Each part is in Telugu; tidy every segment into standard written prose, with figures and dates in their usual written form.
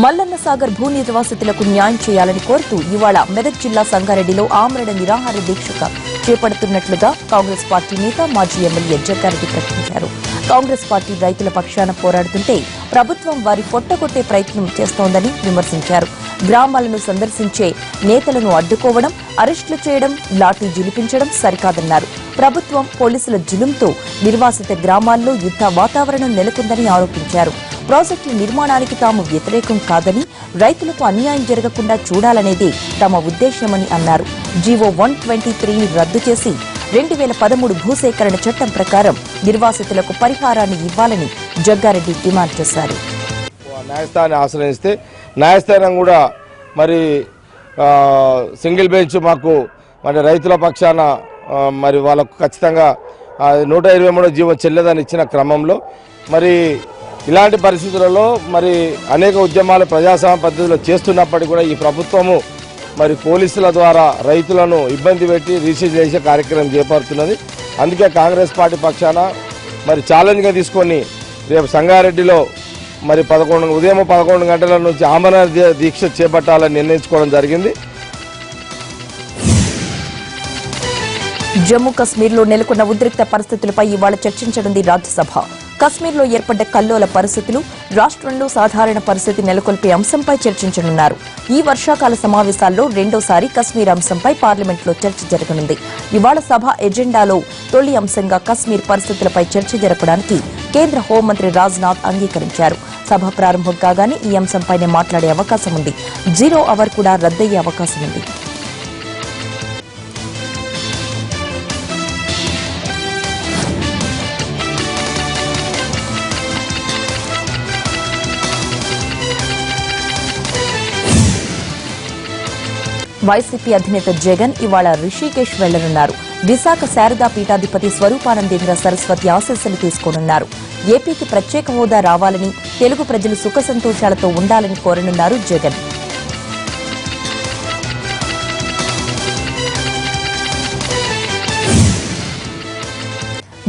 మల్లన్న సాగర్ భూ నిర్వాసితులకు న్యాయం చేయాలని కోరుతూ ఇవాళ మెదక్ జిల్లా సంగారెడ్డిలో ఆమరణ నిరాహార దీక్ష చేపడుతున్నట్లుగా కాంగ్రెస్ పార్టీ నేత మాజీ ఎమ్మెల్యే జగ్గారెడ్డి ప్రకటించారు. కాంగ్రెస్ పార్టీ రైతుల పక్షాన పోరాడుతుంటే ప్రభుత్వం వారి పొట్టగొట్టే ప్రయత్నం చేస్తోందని విమర్శించారు. గ్రామాలను సందర్శించే నేతలను అడ్డుకోవడం, అరెస్టులు చేయడం, లాఠీ జులిపించడం సరికాదన్నారు. ప్రభుత్వం పోలీసుల జులుంతో నిర్వాసిత గ్రామాల్లో యుద్ధ వాతావరణం నెలకొందని ఆరోపించారు. ప్రాజెక్టుల నిర్మాణానికి తాము వ్యతిరేకం కాదని, రైతులకు అన్యాయం జరగకుండా చూడాలనేదే తమ ఉద్దేశ్యమని అన్నారు. జీవో 123ని రద్దు చేసి 2013 భూసేకరణ చట్టం ప్రకారం నిర్వాసితులకు పరిహారాన్ని ఇవ్వాలని జగ్గారెడ్డి డిమాండ్ చేశారు. న్యాయస్థానాన్ని ఆశ్రయిస్తే న్యాయస్థానం కూడా మరి సింగిల్ బెంచ్ మాకు మరి రైతుల పక్షాన మరి వాళ్ళకు ఖచ్చితంగా 123 జీవో చెల్లదని ఇచ్చిన క్రమంలో మరి ఇలాంటి పరిస్థితులలో మరి అనేక ఉద్యమాలు ప్రజాస్వామ్య పద్ధతిలో చేస్తున్నప్పటికీ కూడా ఈ ప్రభుత్వము మరి పోలీసుల ద్వారా రైతులను ఇబ్బంది పెట్టి రిసీవ్ చేసే కార్యక్రమం చేపడుతున్నది. అందుకే కాంగ్రెస్ పార్టీ పక్షాన మరి ఛాలెంజ్గా తీసుకొని రేపు సంగారెడ్డిలో మరి ఉదయం 11 గంటల నుంచి ఆమరణ దీక్ష చేపట్టాలని నిర్ణయించుకోవడం జరిగింది. జమ్మూ కశ్మీర్లో నెలకొన్న ఉద్రిక్త పరిస్థితులపై ఇవాళ చర్చించనుంది రాజ్యసభ. కశ్మీర్లో ఏర్పడ్డ కల్లోల పరిస్థితులు, రాష్ట్రంలో సాధారణ పరిస్థితి నెలకొల్పే అంశంపై చర్చించనున్నారు. ఈ వర్షాకాల సమావేశాల్లో రెండోసారి కశ్మీర్ అంశంపై పార్లమెంట్లో చర్చ జరగనుంది. ఇవాళ సభ ఎజెండాలో తొలి అంశంగా కశ్మీర్ పరిస్థితులపై చర్చ జరపడానికి కేంద్ర హోంమంత్రి రాజ్నాథ్ అంగీకరించారు. సభ ప్రారంభం కాగానే ఈ అంశంపైనే మాట్లాడే అవకాశం ఉంది. 0 అవర్ కూడా రద్దయ్యే అవకాశం ఉంది. వైసీపీ అధినేత జగన్ ఇవాళ రిషికేశ్ వెళ్లనున్నారు. విశాఖ శారదా పీఠాధిపతి స్వరూపానందేంద్ర సరస్వతి ఆశీస్సులు తీసుకోనున్నారు. ఏపీకి ప్రత్యేక హోదా రావాలని, తెలుగు ప్రజలు సుఖ సంతోషాలతో ఉండాలని కోరనున్నారు జగన్.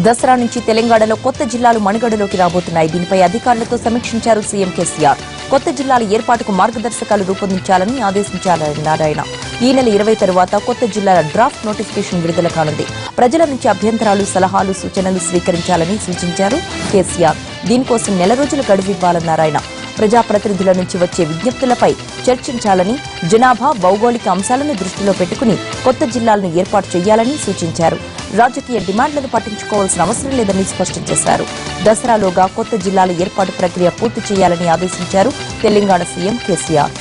దసరా నుంచి తెలంగాణలో కొత్త జిల్లాలు మనుగడలోకి రాబోతున్నాయి. దీనిపై అధికారులతో సమీక్షించారు సీఎం కేసీఆర్. కొత్త జిల్లాల ఏర్పాటుకు మార్గదర్శకాలు రూపొందించాలని ఆదేశించారన్నారు ఆయన. ఈ నెల 20 తరువాత కొత్త జిల్లాల డ్రాఫ్ట్ నోటిఫికేషన్ విడుదల కానుంది. ప్రజల నుంచి అభ్యంతరాలు, సలహాలు, సూచనలు స్వీకరించాలని సూచించారు కేసీఆర్. దీనికోసం నెల రోజులు గడువివ్వాలన్నారు ఆయన. ప్రజాప్రతినిధుల నుంచి వచ్చే విజ్ఞప్తులపై చర్చించాలని, జనాభా, భౌగోళిక అంశాలను దృష్టిలో పెట్టుకుని కొత్త జిల్లాలను ఏర్పాటు చేయాలని సూచించారు. రాజకీయ డిమాండ్లను పట్టించుకోవాల్సిన అవసరం లేదని స్పష్టం చేశారు. దసరాలోగా కొత్త జిల్లాల ఏర్పాటు ప్రక్రియ పూర్తి చేయాలని ఆదేశించారు తెలంగాణ సీఎం కేసీఆర్.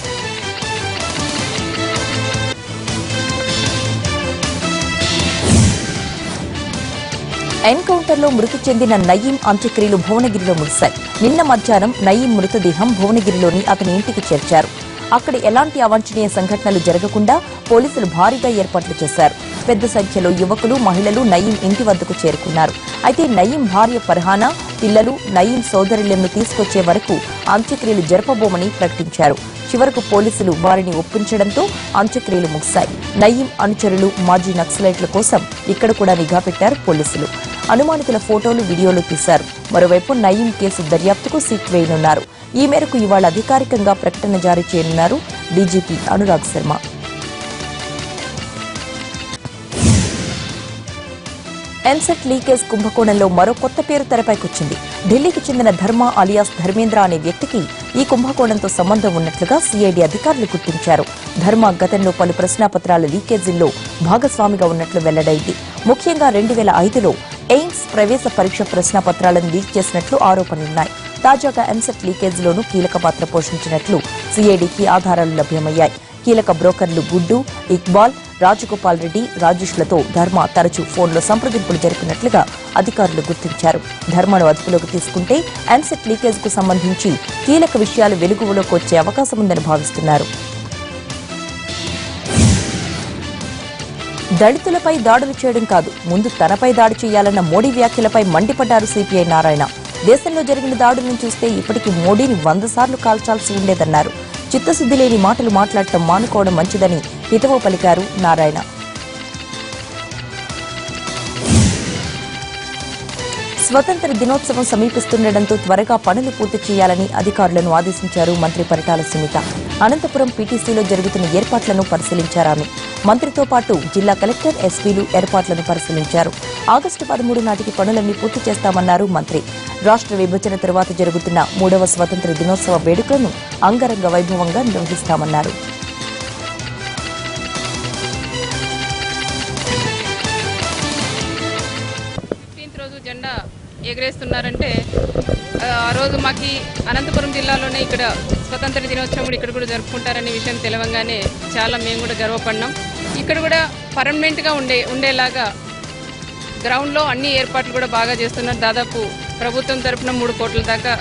ఎన్కౌంటర్లో మృతి చెందిన నయీం అంత్యక్రియలు భువనగిరిలో ముగిశాయి. నిన్న మధ్యాహ్నం నయీం మృతదేహం భువనగిరిలోని అతని ఇంటికి చేర్చారు. అక్కడ ఎలాంటి అవాంఛనీయ సంఘటనలు జరగకుండా పోలీసులు భారీగా ఏర్పాట్లు చేశారు. పెద్ద సంఖ్యలో యువకులు, మహిళలు నయీం ఇంటి వద్దకు చేరుకున్నారు. అయితే నయీం భార్య ఫర్హానా, పిల్లలు నయీం సోదరులను తీసుకొచ్చే వరకు అంత్యక్రియలు జరపబోమని ప్రకటించారు. చివరకు పోలీసులు వారిని ఒప్పించడంతో అంత్యక్రియలు ముగిశాయి. నయీం అనుచరులు, మాజీ నక్సలైట్ల కోసం ఇక్కడ కూడా నిఘా పెట్టారు పోలీసులు. అనుమానితుల ఫోటోలు, వీడియోలు తీశారు. మరోవైపు నయీం కేసు దర్యాప్తుకు సిట్ వేయనున్నారు. ఈ మేరకు ఇవాళ అధికారికంగా ప్రకటన జారీ చేయనున్నారు డీజీపీ అనురాగ్ శర్మ. ఎన్సెట్ లీకేజ్ కుంభకోణంలో మరో కొత్త పేరు తెరపైకొచ్చింది. ఢిల్లీకి చెందిన ధర్మ అలియాస్ ధర్మేంద్ర అనే వ్యక్తికి ఈ కుంభకోణంతో సంబంధం ఉన్నట్లుగా సిఐడి అధికారులు గుర్తించారు. ధర్మ గతంలో పలు ప్రశ్నాపత్రాల లీకేజీల్లో భాగస్వామిగా ఉన్నట్లు వెల్లడైంది. ముఖ్యంగా 2005లో ఎయిమ్స్ ప్రవేశ పరీక్ష ప్రశ్నాపత్రాలను లీక్ చేసినట్లు ఆరోపణలున్నాయి. తాజాగా ఎంసెట్ లీకేజీలోనూ కీలక పాత్ర పోషించినట్లు సిఐడికి ఆధారాలు లభ్యమయ్యాయి. కీలక బ్రోకర్లు గుడ్డు, ఇక్బాల్, రాజగోపాల్ రెడ్డి, రాజేష్లతో ధర్మ తరచూ ఫోన్లో సంప్రదింపులు జరిపినట్లుగా అధికారులు గుర్తించారు. ధర్మను అదుపులోకి తీసుకుంటే ఎన్సెట్ లీకేజ్కు సంబంధించి కీలక విషయాలు వెలుగులోకి వచ్చే అవకాశం ఉందని భావిస్తున్నారు. దళితులపై దాడులు చేయడం కాదు, ముందు తనపై దాడి చేయాలన్న మోడీ వ్యాఖ్యలపై మండిపడ్డారు సిపిఐ నారాయణ. దేశంలో జరిగిన దాడులను చూస్తే ఇప్పటికీ మోడీని 100 సార్లు కాల్చాల్సి ఉండేదన్నారు. చిత్తశుద్ధి లేని మాటలు మాట్లాడటం మానుకోవడం మంచిదని హితవు పలికారు నారాయణ. స్వతంత్ర దినోత్సవం సమీపిస్తుండటంతో త్వరగా పనులు పూర్తి చేయాలని అధికారులను ఆదేశించారు మంత్రి పరిటాల సునీత. అనంతపురం పీటీసీలో జరుగుతున్న ఏర్పాట్లను పరిశీలించారామె. మంత్రితో పాటు జిల్లా కలెక్టర్, ఎస్పీలు ఏర్పాట్లను పరిశీలించారు. ఆగస్టు 13 నాటికి పనులన్నీ పూర్తి చేస్తామన్నారు మంత్రి. రాష్ట్ర విభజన తరువాత జరుగుతున్న 3వ స్వతంత్ర దినోత్సవ వేడుకలను అంగరంగ వైభవంగా నిర్వహిస్తామన్నారు. జెండా ఎగరేస్తున్నారంటే ఆ రోజు మాకు అనంతపురం జిల్లాలోనే ఇక్కడ స్వతంత్ర దినోత్సవం కూడా ఇక్కడ కూడా జరుపుకుంటారనే విషయం తెలవంగానే చాలా మేము కూడా గర్వపడినాం. ఇక్కడ కూడా పర్మనెంట్గా ఉండేలాగా గ్రౌండ్లో అన్ని ఏర్పాట్లు కూడా బాగా చేస్తున్నారు. దాదాపు ప్రభుత్వం తరఫున 3 కోట్ల దాకా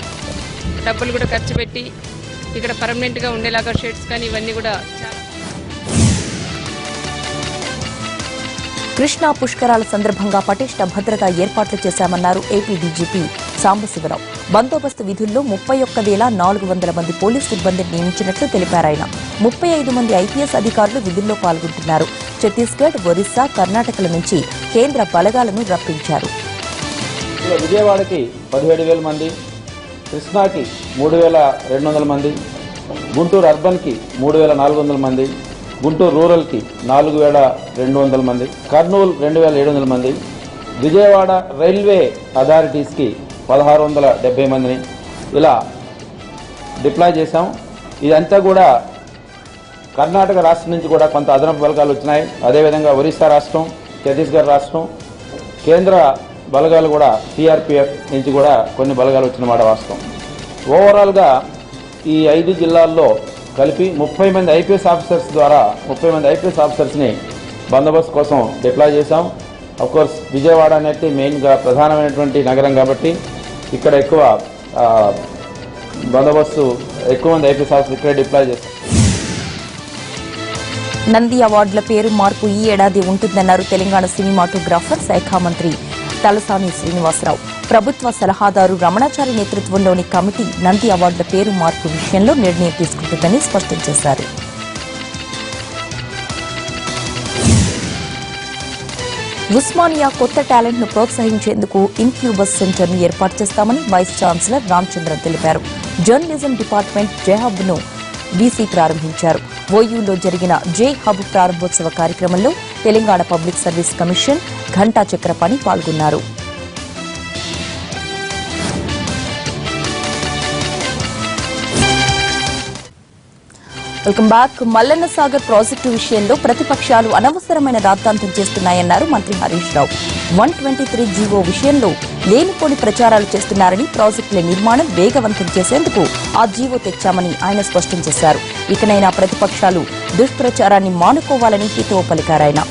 డబ్బులు కూడా ఖర్చు పెట్టి ఇక్కడ పర్మనెంట్గా ఉండేలాగా షెడ్స్ కానీ ఇవన్నీ కూడా చాలా. కృష్ణా పుష్కరాల సందర్భంగా పటిష్ట భద్రతా ఏర్పాట్లు చేశామన్నారు ఏపీ డీజీపీ సాంబశివరావు. బందోబస్తు విధుల్లో 31,400 మంది పోలీసు సిబ్బందిని నియమించినట్లు తెలిపారాయన. 35 మంది ఐపీఎస్ అధికారులు విధుల్లో పాల్గొంటున్నారు. ఛత్తీస్గఢ్, ఒరిస్సా, కర్ణాటకల నుంచి కేంద్ర బలగాలను రప్పించారు. విజయవాడకి 17,000 మంది, కృష్ణాకి 3,200 మంది, గుంటూరు అర్బన్కి 3,400 మంది, గుంటూరు రూరల్కి 4,200 మంది, కర్నూలు 2,700 మంది, విజయవాడ రైల్వే అథారిటీస్కి 1,670 మందిని ఇలా డిప్లాయ్ చేశాం. ఇదంతా కూడా కర్ణాటక రాష్ట్రం నుంచి కూడా కొంత అదనపు బలగాలు వచ్చినాయి. అదేవిధంగా ఒరిస్సా రాష్ట్రం, ఛత్తీస్గఢ్ రాష్ట్రం, కేంద్ర బలగాలు కూడా సిఆర్పిఎఫ్ నుంచి కూడా కొన్ని బలగాలు వచ్చిన మాట వాస్తవం. ఓవరాల్గా ఈ 5 జిల్లాల్లో కలిపి 30 మంది ఐపీఎస్ ఆఫీసర్స్ ద్వారా 30 మంది ఐపీఎస్ ఆఫీసర్స్ని బందోబస్తు కోసం డిప్లాయ్ చేశాం. అఫ్కోర్స్ విజయవాడ అనేది మెయిన్గా ప్రధానమైనటువంటి నగరం కాబట్టి ఇక్కడ ఎక్కువ బందోబస్తు ఎక్కువ మంది ఐపీఎస్ ఆఫీసర్స్ ఇక్కడే డిప్లాయ్ చేశాం. నంది అవార్డుల పేరు మార్పు ఈ ఏడాది ఉంటుందన్నారు తెలంగాణ సినిమాటోగ్రాఫర్ శాఖ మంత్రి తలసాని శ్రీనివాసరావు. ప్రభుత్వ సలహాదారు రమణాచారి నేతృత్వంలోని కమిటీ నంది అవార్డుల పేరు మార్పు విషయంలో నిర్ణయం తీసుకుంటుందని స్పష్టం చేశారు. ఉస్మానియా కొత్త టాలెంట్ ను ప్రోత్సహించేందుకు ఇన్క్యూబస్ సెంటర్ ను ఏర్పాటు చేస్తామని వైస్ ఛాన్సలర్ రామచంద్రన్ తెలిపారు. జర్నలిజం డిపార్ట్మెంట్ జే హబ్ ను వీసీ ప్రారంభించారు. ఓయూలో జరిగిన జే హబ్ ప్రారంభోత్సవ కార్యక్రమంలో తెలంగాణ పబ్లిక్ సర్వీస్ కమిషన్ ఘంటా చక్రపాణి పాల్గొన్నారు. Welcome back. Mallanna Sagar project విషయంలో ప్రతిపక్షాలు అనవసరమైన రాద్ధాంతం చేస్తున్నాయన్నారు మంత్రి హరీష్ రావు. 123 జీవో విషయంలో లేనిపోని ప్రచారాలు చేస్తున్నారని, ప్రాజెక్టుల నిర్మాణం వేగవంతం చేసేందుకు ఆ జీవో తెచ్చామని ఆయన స్పష్టం చేశారు. ఇకనైనా ప్రతిపక్షాలు దుష్ప్రచారాన్ని మానుకోవాలని హితవు పలికారాయన.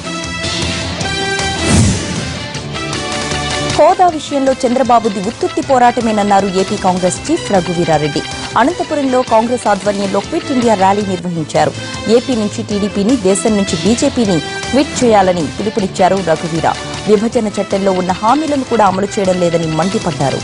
హోదా విషయంలో చంద్రబాబుది ఉత్తుత్తి పోరాటమేనన్నారు ఏపీ కాంగ్రెస్ చీఫ్ రఘువీరారెడ్డి. అనంతపురంలో కాంగ్రెస్ ఆధ్వర్యంలో క్విట్ ఇండియా ర్యాలీ నిర్వహించారు. ఏపీ నుంచి టీడీపీని, దేశం నుంచి బీజేపీని క్విట్ చేయాలని పిలుపునిచ్చారు రఘువీర. విభజన చట్టంలో ఉన్న హామీలను కూడా అమలు చేయడం లేదని మండిపడ్డారు.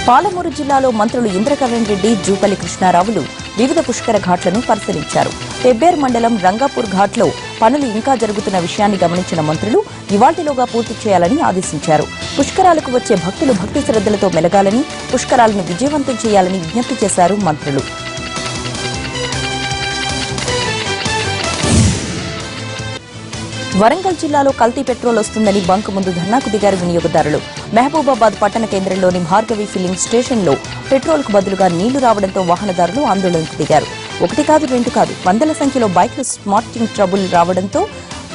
పాలమూరు జిల్లాలో మంత్రులు ఇంద్రకరణ్ రెడ్డి, జూపల్లి కృష్ణారావులు వివిధ పుష్కర ఘాట్లను పరిశీలించారు. పెబ్బేర్ మండలం రంగాపూర్ ఘాట్లో పనులు ఇంకా జరుగుతున్న విషయాన్ని గమనించిన మంత్రులు ఇవాల్టిలోగా పూర్తి చేయాలని ఆదేశించారు. పుష్కరాలకు వచ్చే భక్తులు భక్తి శ్రద్ధలతో మెలగాలని, పుష్కరాలను విజయవంతం చేయాలని విజ్ఞప్తి చేశారు మంత్రులు. వరంగల్ జిల్లాలో కల్తీ పెట్రోల్ వస్తుందని బంక్ ముందు ధర్నాకు దిగారు వినియోగదారులు. మహబూబాబాద్ పట్టణ కేంద్రంలోని భార్గవి ఫిల్లింగ్ స్టేషన్లో పెట్రోల్కు బదులుగా నీళ్లు రావడంతో వాహనదారులు ఆందోళనకు దిగారు. 1 కాదు 2 కాదు, వందల సంఖ్యలో బైక్లు స్మార్టింగ్ ట్రబుల్ రావడంతో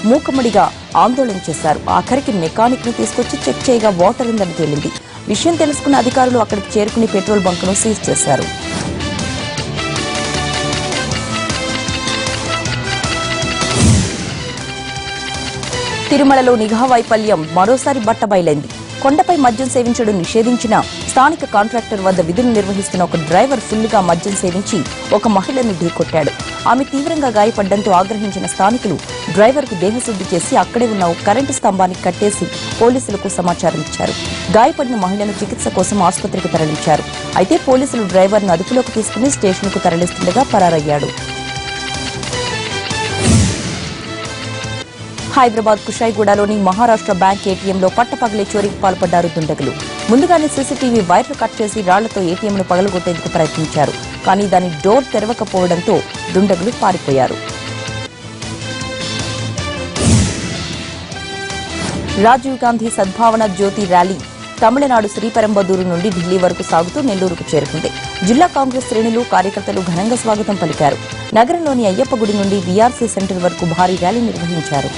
మూకమ్మడిగా ఆందోళన చేశారు. ఆఖరికి మెకానిక్ ను తీసుకొచ్చి చెక్ చేయగా వాటర్ ఉందని తేలింది. విషయం తెలుసుకున్న అధికారులు అక్కడికి చేరుకుని పెట్రోల్ బంకును సీజ్ చేశారు. తిరుమలలో నిఘా వైఫల్యం మరోసారి బట్టబయలైంది. కొండపై మద్యం సేవించడం నిషేధించిన స్థానిక కాంట్రాక్టర్ వద్ద విధులు నిర్వహిస్తున్న ఒక డ్రైవర్ ఫుల్లుగా మద్యం సేవించి ఒక మహిళను ఢీకొట్టాడు. ఆమె తీవ్రంగా గాయపడడంతో ఆగ్రహించిన స్థానికులు డ్రైవర్కు దేహశుద్ధి చేసి అక్కడే ఉన్న ఒక కరెంటు స్తంభానికి కట్టేసి పోలీసులకు సమాచారం ఇచ్చారు. గాయపడిన మహిళను చికిత్స కోసం ఆసుపత్రికి తరలించారు. అయితే పోలీసులు డ్రైవర్ను అదుపులోకి తీసుకుని స్టేషన్కు తరలిస్తుండగా పరారయ్యాడు. హైదరాబాద్ కుషాయిగూడలోని మహారాష్ట్ర బ్యాంక్ ఏటీఎంలో పట్టపగలే చోరీకి పాల్పడ్డారు దుండగులు. ముందుగానే సీసీటీవీ వైర్లు కట్ చేసి రాళ్లతో ఏటీఎంను పగలగొట్టేందుకు ప్రయత్నించారు. కానీ దాని డోర్ తెరవకపోవడంతో దుండగులు పారిపోయారు. రాజీవ్ గాంధీ సద్భావన జ్యోతి ర్యాలీ తమిళనాడు శ్రీపెరంబదూరు నుండి ఢిల్లీ వరకు సాగుతూ నెల్లూరుకు చేరుకుంది. జిల్లా కాంగ్రెస్ శ్రేణులు, కార్యకర్తలు ఘనంగా స్వాగతం పలికారు. నగరంలోని అయ్యప్ప గుడి నుండి వీఆర్సీ సెంటర్ వరకు భారీ ర్యాలీ నిర్వహించారు.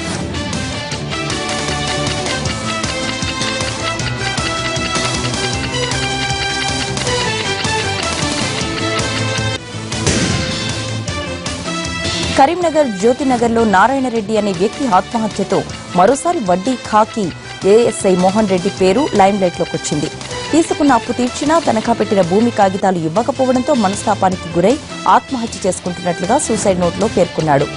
కరీంనగర్ జ్యోతినగర్లో నారాయణరెడ్డి అనే వ్యక్తి ఆత్మహత్యతో మరోసారి వడ్డీ ఖాకీ ఏఎస్ఐ మోహన్ రెడ్డి పేరు లైమ్లైట్లోకి వచ్చింది. తీసుకున్న అప్పు తీర్చినా తనఖా పెట్టిన భూమి కాగితాలు ఇవ్వకపోవడంతో మనస్తాపానికి గురై ఆత్మహత్య చేసుకుంటున్నట్లుగా సూసైడ్ నోట్లో పేర్కొన్నాడు.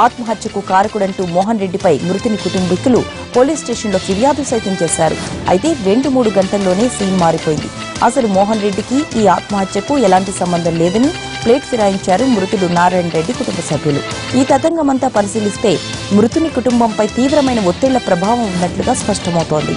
ఆత్మహత్యకు కారకుడంటూ మోహన్ రెడ్డిపై మృతుని కుటుంబీకులు పోలీస్ స్టేషన్లో ఫిర్యాదు సైతం చేశారు. అయితే 2-3 గంటల్లోనే సీన్ మారిపోయింది. అసలు మోహన్ రెడ్డికి ఈ ఆత్మహత్యకు ఎలాంటి సంబంధం లేదని ప్లేట్ ఫిరాయించారు మృతుడు నారాయణ రెడ్డి కుటుంబ సభ్యులు. ఈ తతంగమంతా పరిశీలిస్తే మృతుని కుటుంబంపై తీవ్రమైన ఒత్తిళ్ల ప్రభావం ఉన్నట్లుగా స్పష్టమవుతోంది.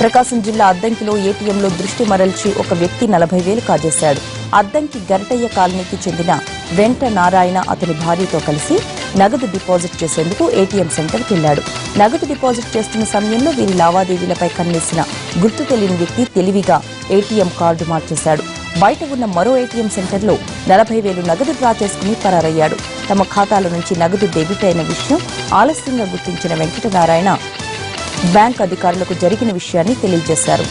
ప్రకాశం జిల్లా అద్దంకిలో ఏటీఎంలో దృష్టి మరల్చి ఒక వ్యక్తి 40,000 కాజేశాడు. అద్దంకి గరటయ్య కాలనీకి చెందిన వెంట నారాయణ అతని భార్యతో కలిసి నగదు డిపాజిట్ చేసేందుకు ఏటీఎం సెంటర్కి వెళ్లాడు. నగదు డిపాజిట్ చేస్తున్న సమయంలో వీరి లావాదేవీలపై కన్నేసిన గుర్తు తెలియని వ్యక్తి తెలివిగా ఏటీఎం కార్డు మార్చేశాడు. బయట ఉన్న మరో ఏటీఎం సెంటర్లో 40,000 నగదు డ్రా చేసుకుని పరారయ్యాడు. తమ ఖాతాల నుంచి నగదు డెబిట్ అయిన విషయం ఆలస్యంగా గుర్తించిన వెంకటనారాయణ బ్యాంక్ అధికారులకు జరిగిన విషయాన్ని తెలియజేశారు.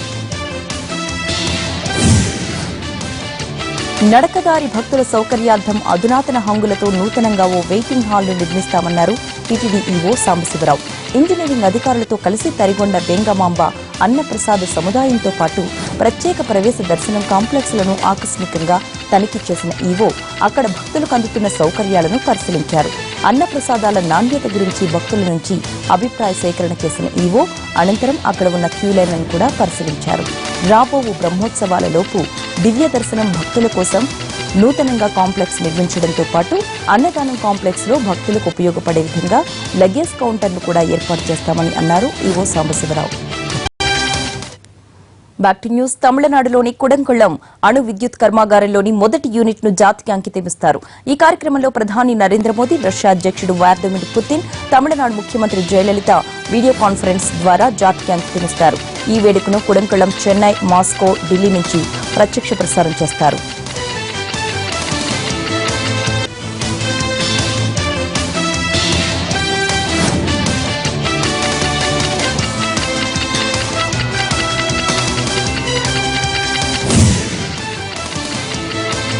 నడకదారి భక్తుల సౌకర్యార్థం అధునాతన హంగులతో నూతనంగా ఓ వెయిటింగ్ హాల్ను నిర్మిస్తామన్నారు టీటీడీ ఈవో సాంబశివరావు. ఇంజనీరింగ్ అధికారులతో కలిసి తరిగొండ వెంగమాంబ అన్నప్రసాద సముదాయంతో పాటు ప్రత్యేక ప్రవేశ దర్శనం కాంప్లెక్స్లను ఆకస్మికంగా తనిఖీ చేసిన ఈవో అక్కడ భక్తులకు అందుతున్న సౌకర్యాలను పరిశీలించారు. అన్నప్రసాదాల నాణ్యత గురించి భక్తుల నుంచి అభిప్రాయ సేకరణ చేసిన ఈవో అనంతరం అక్కడ ఉన్న క్యూలైన్లను కూడా పరిశీలించారు. రాబోవు బ్రహ్మోత్సవాలలోపు దివ్య దర్శనం భక్తుల కోసం నూతనంగా కాంప్లెక్స్ నిర్మించడంతో పాటు అన్నదానం కాంప్లెక్స్ లో భక్తులకు ఉపయోగపడే విధంగా లగేజ్ కౌంటర్ను కూడా ఏర్పాటు చేస్తామని అన్నారు EO Sambasivarao. Back to news. తమిళనాడులోని కుడంకుళం అణు విద్యుత్ కర్మాగారంలోని మొదటి యూనిట్ ను జాతికి అంకితమిస్తారు. ఈ కార్యక్రమంలో ప్రధాని నరేంద్ర మోదీ, రష్యా అధ్యక్షుడు వ్లాదిమిర్ పుతిన్, తమిళనాడు ముఖ్యమంత్రి జయలలిత వీడియో కాన్ఫరెన్స్ ద్వారా జాతికి అంకితమిస్తారు. ఈ వేడుకను కుడంకుళం, చెన్నై, మాస్కో, ఢిల్లీ నుంచి ప్రత్యక్ష ప్రసారం చేస్తారు.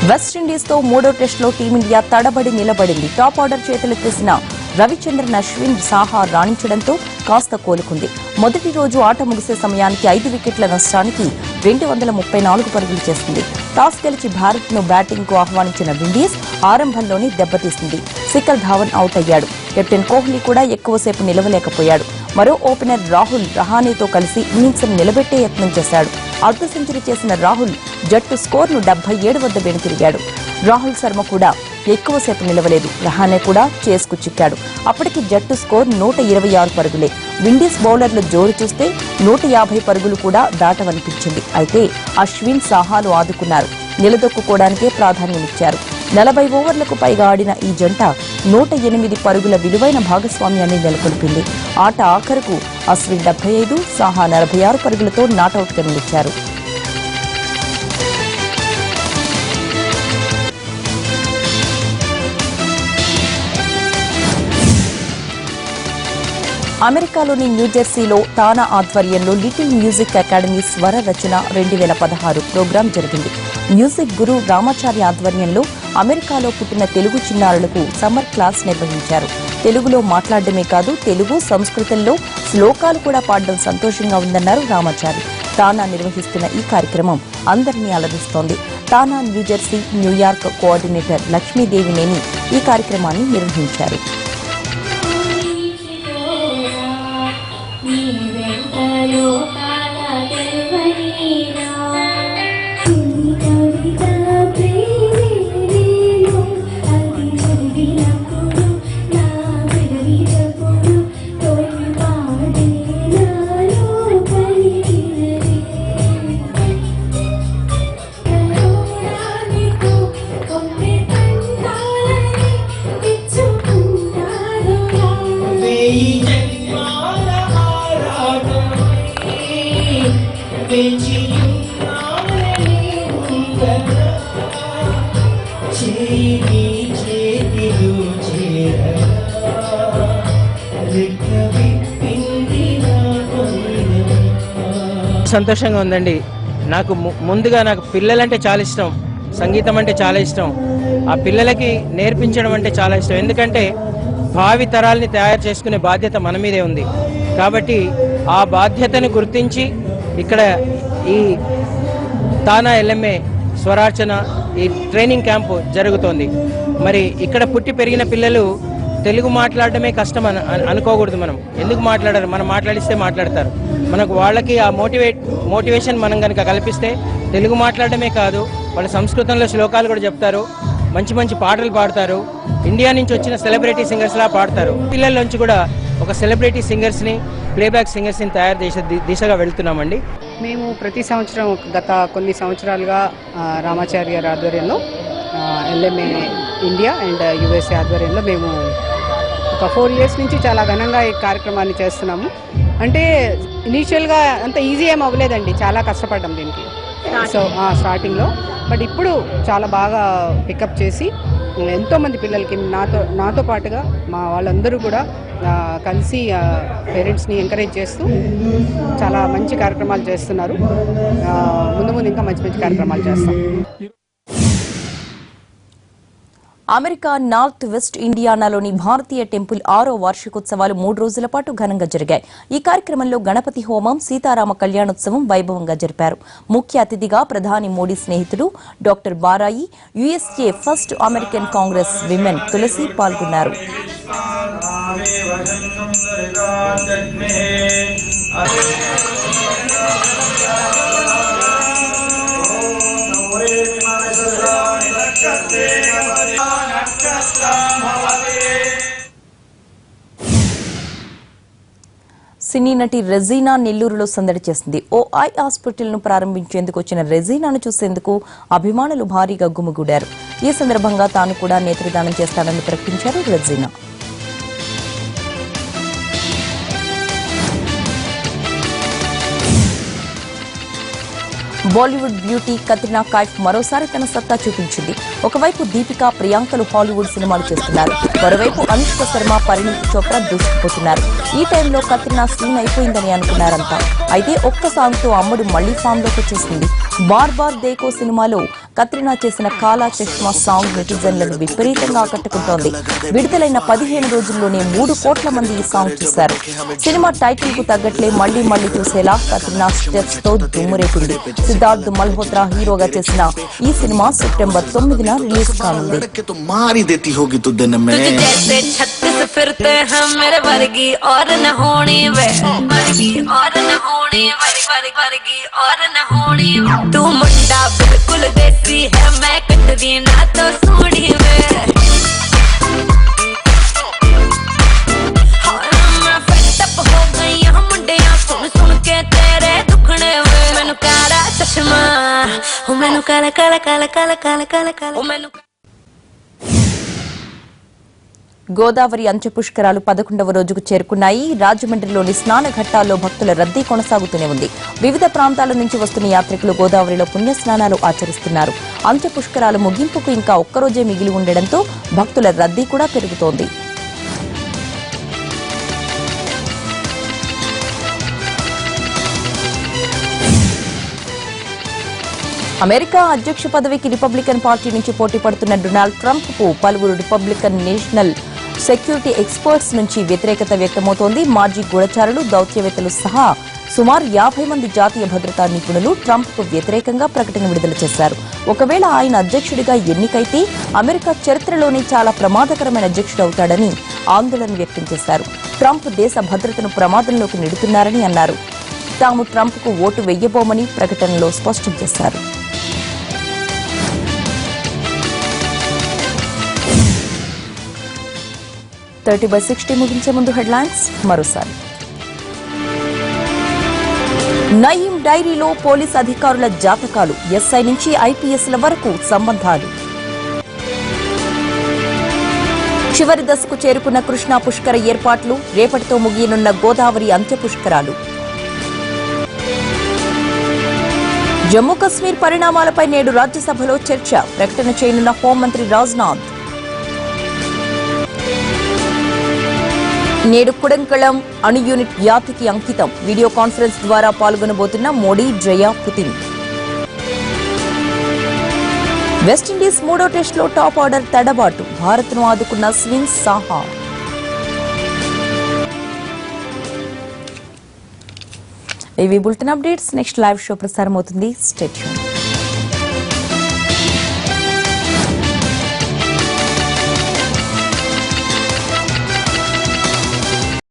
వెస్టిండీస్ తో 3వ టెస్టులో టీమిండియా తడబడి నిలబడింది. టాప్ ఆర్డర్ చేతులెత్తేసిన రవిచంద్రన్, అశ్విన్, సాహా రాణించడంతో కాస్త కోలుకుంది. మొదటి రోజు ఆట ముగిసే సమయానికి 5 వికెట్ల నష్టానికి 234 పరుగులు చేసింది. టాస్ గెలిచి భారత్ ను బ్యాటింగ్ కు ఆహ్వానించిన విండీస్ ఆరంభంలోనే దెబ్బతీసింది. శిఖర్ ధావన్ అవుట్ అయ్యాడు. కెప్టెన్ కోహ్లీ కూడా ఎక్కువసేపు నిలవలేకపోయాడు. మరో ఓపెనర్ రాహుల్ రహానేతో కలిసి ఇన్నింగ్స్ నిలబెట్టే యత్నం చేశాడు. అర్ధ సెంచరీ చేసిన రాహుల్ జట్టు స్కోర్ను 77 వద్ద వెనుతిరిగాడు. రాహుల్ శర్మ కూడా ఎక్కువసేపు నిలవలేదు. రహానే కూడా చేస్కు చిక్కాడు. అప్పటికి జట్టు స్కోర్ 126 పరుగులే. విండీస్ బౌలర్ల జోరు చూస్తే 150 పరుగులు కూడా దాటవనిపించింది. అయితే అశ్విన్, సాహాలు ఆదుకున్నారు. నిలదొక్కుకోవడానికే ప్రాధాన్యమిచ్చారు. 40 ఓవర్లకు పైగా ఆడిన ఈ జంట 108 పరుగుల విలువైన భాగస్వామ్యాన్ని నెలకొల్పింది. ఆట ఆఖరుకు అశ్విన్ 75, సాహా 46 పరుగులతో నాటౌట్గా నిలిచారు. అమెరికాలోని న్యూజెర్సీలో తానా ఆధ్వర్యంలో లిటిల్ మ్యూజిక్ అకాడమీ స్వర రచన 2016 ప్రోగ్రాం జరిగింది. మ్యూజిక్ గురు రామాచార్య ఆధ్వర్యంలో అమెరికాలో పుట్టిన తెలుగు చిన్నారులకు సమ్మర్ క్లాస్ నిర్వహించారు. తెలుగులో మాట్లాడడమే కాదు, తెలుగు సంస్కృతంలో శ్లోకాలు కూడా పాడడం సంతోషంగా ఉందన్నారు రామాచారి. తానా నిర్వహిస్తున్న ఈ కార్యక్రమం అందరినీ అలరిస్తోంది. తానా న్యూజెర్సీ, న్యూయార్క్ కోఆర్డినేటర్ లక్ష్మీదేవినేని ఈ కార్యక్రమాన్ని నిర్వహించారు. సంతోషంగా ఉందండి. నాకు ముందుగా నాకు పిల్లలంటే చాలా ఇష్టం, సంగీతం అంటే చాలా ఇష్టం. ఆ పిల్లలకి నేర్పించడం అంటే చాలా ఇష్టం. ఎందుకంటే భావి తరాల్ని తయారు చేసుకునే బాధ్యత మన మీదే ఉంది. కాబట్టి ఆ బాధ్యతను గుర్తించి ఇక్కడ ఈ తానా ఎల్ఎంఏ స్వరార్చన ఈ ట్రైనింగ్ క్యాంపు జరుగుతోంది. మరి ఇక్కడ పుట్టి పెరిగిన పిల్లలు తెలుగు మాట్లాడడమే కష్టం అనుకోకూడదు. మనం ఎందుకు మాట్లాడారు, మనం మాట్లాడిస్తే మాట్లాడతారు. మనకు వాళ్ళకి ఆ మోటివేషన్ మనం కనుక కల్పిస్తే తెలుగు మాట్లాడడమే కాదు, వాళ్ళ సంస్కృతంలో శ్లోకాలు కూడా చెప్తారు, మంచి మంచి పాటలు పాడతారు, ఇండియా నుంచి వచ్చిన సెలబ్రిటీ సింగర్స్లా పాడతారు. పిల్లల నుంచి కూడా ఒక సెలబ్రిటీ సింగర్స్ని, ప్లేబ్యాక్ సింగర్స్ని తయారు చేసే దిశగా వెళ్తున్నామండి. మేము ప్రతి సంవత్సరం గత కొన్ని సంవత్సరాలుగా రామాచార్య గారి ఆధ్వర్యంలో ఎల్ఎంఏ ఇండియా అండ్ యుఎస్ఏ ఆధ్వర్యంలో మేము ఒక 4 years నుంచి చాలా ఘనంగా ఈ కార్యక్రమాన్ని చేస్తున్నాము. అంటే ఇనీషియల్గా అంత ఈజీ ఏం అవ్వలేదండి, చాలా కష్టపడ్డాం దీనికి స్టార్టింగ్లో. బట్ ఇప్పుడు చాలా బాగా పికప్ చేసి ఎంతోమంది పిల్లలకి నాతో పాటుగా మా వాళ్ళందరూ కూడా కలిసి పేరెంట్స్ని ఎంకరేజ్ చేస్తూ చాలా మంచి కార్యక్రమాలు చేస్తున్నారు. ముందు ఇంకా మంచి మంచి కార్యక్రమాలు చేస్తాం. అమెరికా నార్త్ వెస్ట్ ఇండియానాలోని భారతీయ టెంపుల్ 6వ వార్షికోత్సవాలు 3 రోజుల పాటు ఘనంగా జరిగాయి. ఈ కార్యక్రమంలో గణపతి హోమం, సీతారామ కళ్యాణోత్సవం వైభవంగా జరిపారు. ముఖ్య అతిథిగా ప్రధాని మోడీ స్నేహితుడు doctor Barai, USA first American Congress women Tulsi పాల్గొన్నారు. సినీ నటి రెజీనా నెల్లూరులో సందడి చేసింది. ఓ ఐ హాస్పిటల్ను ప్రారంభించేందుకు వచ్చిన రెజీనాను చూసేందుకు అభిమానులు భారీగా గుమిగూడారు. ఈ సందర్భంగా తాను కూడా నేత్రదానం చేస్తానని ప్రకటించారు రెజీనా. బాలీవుడ్ బ్యూటీ కత్రినా కైఫ్ మరోసారి తన సత్తా చూపించింది. ఒకవైపు దీపికా, ప్రియాంకలు హాలీవుడ్ సినిమాలు చేస్తున్నారు, మరోవైపు అనుష్క శర్మ, పరిణీత్ చోప్రా దూసుకుపోతున్నారు. ఈ టైంలో కత్రినా స్లీన్ అయిపోయిందని అనుకున్నారంతా. అయితే ఒక్క సాంగ్తో అమ్మడు మళ్లీ ఫామ్ లోకి వచ్చేసింది. బార్ బార్ దేకో సినిమాలో కత్రినా చేసిన కాలా చష్మా సాంగ్ నెటిజన్లను విపరీతంగా ఆకట్టుకుంటోంది. విడుదలైన 15 రోజుల్లోనే 3 కోట్ల మంది ఈ సాంగ్ చూశారు. సినిమా టైటిల్ కు తగ్గట్లే మళ్లీ చూసేలా కత్రినా స్టెప్స్ తో దుమ్మురేపింది. సిద్ధార్థ్ మల్హోత్రా హీరోగా చేసిన ఈ సినిమా సెప్టెంబర్ 9న రిలీజ్ కానుంది. గోదావరి అంత్యపుష్కరాలు 11వ రోజుకు చేరుకున్నాయి. రాజమండ్రిలోని స్నాన ఘట్టాల్లో భక్తుల రద్దీ కొనసాగుతూనే ఉంది. వివిధ ప్రాంతాల నుంచి వస్తున్న యాత్రికులు గోదావరిలో పుణ్యస్నానాలు ఆచరిస్తున్నారు. అంత్యపుష్కరాల ముగింపుకు ఇంకా ఒక్కరోజే మిగిలి ఉండడంతో భక్తుల రద్దీ కూడా పెరుగుతోంది. అమెరికా అధ్యక్ష పదవికి రిపబ్లికన్ పార్టీ నుంచి పోటీ పడుతున్న డొనాల్డ్ ట్రంప్ కు పలువురు రిపబ్లికన్ నేషనల్ సెక్యూరిటీ ఎక్స్పర్ట్స్ నుంచి వ్యతిరేకత వ్యక్తమవుతోంది. మాజీ గూఢచారులు, దౌత్యవేత్తలు సహా సుమారు 50 మంది జాతీయ భద్రతా నిపుణులు ట్రంప్ కు వ్యతిరేకంగా ప్రకటన విడుదల చేశారు. ఒకవేళ ఆయన అధ్యక్షుడిగా ఎన్నికైతే అమెరికా చరిత్రలోనే చాలా ప్రమాదకరమైన అధ్యక్షుడవుతాడని ఆందోళన వ్యక్తం చేశారు. ట్రంప్ దేశ భద్రతను ప్రమాదంలోకి నెడుతున్నారని అన్నారు. తాము ట్రంప్ కు ఓటు వెయ్యబోమని ప్రకటనలో స్పష్టం చేశారు. 30/60 ముగించే ముందు హెడ్లైన్స్ మరోసారి. నయీం డైరీలో పోలీస్ అధికారుల జాతకాలు, ఎస్ఐ నుంచి ఐపీఎస్ల వరకు సంబంధాలు. చివరి దశకు చేరుకున్న కృష్ణా పుష్కర ఏర్పాట్లు, రేపటితో ముగియనున్న గోదావరి అంత్య పుష్కరాలు. జమ్మూ కశ్మీర్ పరిణామాలపై నేడు రాజ్యసభలో చర్చ ప్రకటన చేయనున్న హోంమంత్రి రాజ్నాథ్. నేడు కుడంకళం అణు యూనిట్ యాతికి అంకితం వీడియో కాన్ఫరెన్స్ ద్వారా పాల్గొనబోతున్న మోడీ, జయ, పుతిన్. వెస్టిండీస్ మూడో టెస్టులో టాప్ ఆర్డర్ తడబాటు భారత్ను ఆదుకున్న స్విన్ సాహా. ఇవి bulletin updates. Next live show ప్రసారం అవుతుంది. Stay tuned.